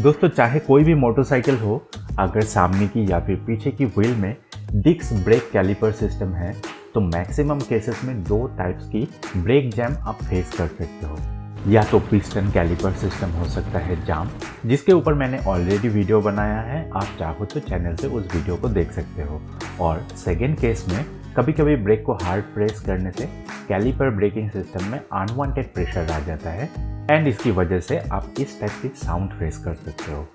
दोस्तों चाहे कोई भी मोटरसाइकिल हो, अगर सामने की या फिर पीछे की व्हील में डिस्क ब्रेक कैलिपर सिस्टम है तो मैक्सिमम केसेस में दो टाइप्स की ब्रेक जैम आप फेस कर सकते हो। या तो पिस्टन कैलिपर सिस्टम हो सकता है जाम, जिसके ऊपर मैंने ऑलरेडी वीडियो बनाया है, आप चाहो तो चैनल से उस वीडियो को देख सकते हो। और सेकेंड केस में कभी कभी ब्रेक को हार्ड प्रेस करने से कैलिपर ब्रेकिंग सिस्टम में अनवांटेड प्रेशर आ जाता है एंड इसकी वजह से आप इस टाइप की साउंड फेस कर सकते हो।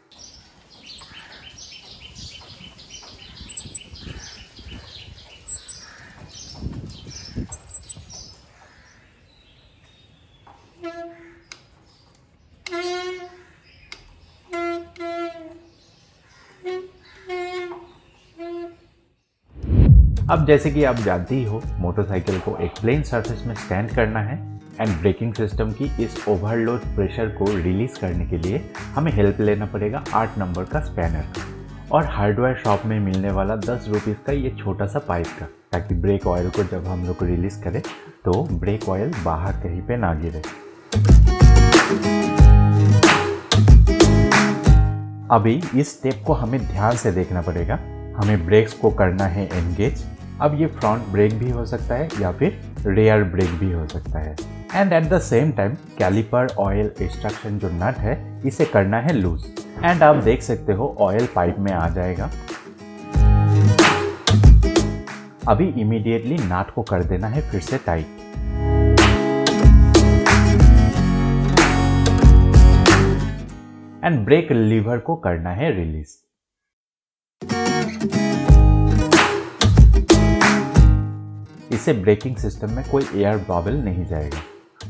अब जैसे कि आप जानते ही हो, मोटरसाइकिल को एक प्लेन सरफेस में स्टैंड करना है एंड ब्रेकिंग सिस्टम की इस ओवरलोड प्रेशर को रिलीज करने के लिए हमें हेल्प लेना पड़ेगा 8 नंबर का स्पैनर और हार्डवेयर शॉप में मिलने वाला 10 रुपीज़ का ये छोटा सा पाइप का, ताकि ब्रेक ऑयल को जब हम लोग रिलीज करें तो ब्रेक ऑयल बाहर कहीं पे ना गिरे। अभी इस स्टेप को हमें ध्यान से देखना पड़ेगा। हमें ब्रेक्स को करना है एंगेज। अब ये फ्रंट ब्रेक भी हो सकता है या फिर रेयर ब्रेक भी हो सकता है and at the same time caliper oil extraction जो नट है इसे करना है लूज एंड आप देख सकते हो ऑयल पाइप में आ जाएगा। अभी इमीडिएटली नट को कर देना है फिर से टाइट एंड ब्रेक लीवर को करना है रिलीज। इससे ब्रेकिंग सिस्टम में कोई एयर बबल नहीं जाएगा,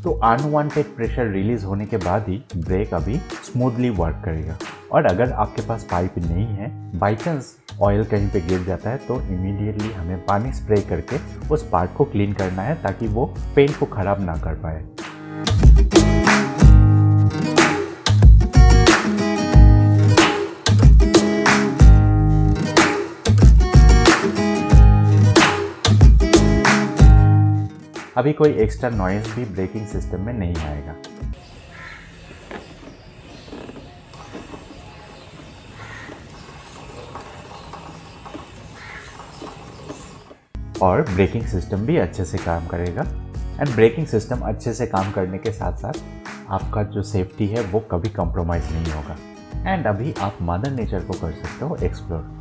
तो अनवांटेड प्रेशर रिलीज होने के बाद ही ब्रेक अभी स्मूथली वर्क करेगा। और अगर आपके पास पाइप नहीं है, बाई चांस ऑयल कहीं पे गिर जाता है, तो इमीडिएटली हमें पानी स्प्रे करके उस पार्ट को क्लीन करना है ताकि वो पेंट को खराब ना कर पाए। अभी कोई एक्स्ट्रा नॉइज भी ब्रेकिंग सिस्टम में नहीं आएगा। और ब्रेकिंग सिस्टम भी अच्छे से काम करेगा एंड ब्रेकिंग सिस्टम अच्छे से काम करने के साथ साथ आपका जो सेफ्टी है वो कभी कॉम्प्रोमाइज़ नहीं होगा एंड अभी आप मदर नेचर को कर सकते हो एक्सप्लोर।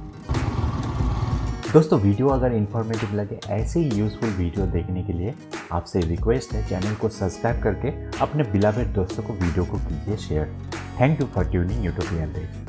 दोस्तों वीडियो अगर इन्फॉर्मेटिव लगे, ऐसे ही यूज़फुल वीडियो देखने के लिए आपसे रिक्वेस्ट है चैनल को सब्सक्राइब करके अपने बिलावेड दोस्तों को वीडियो को कीजिए share. Thank you for tuning YouTubian days.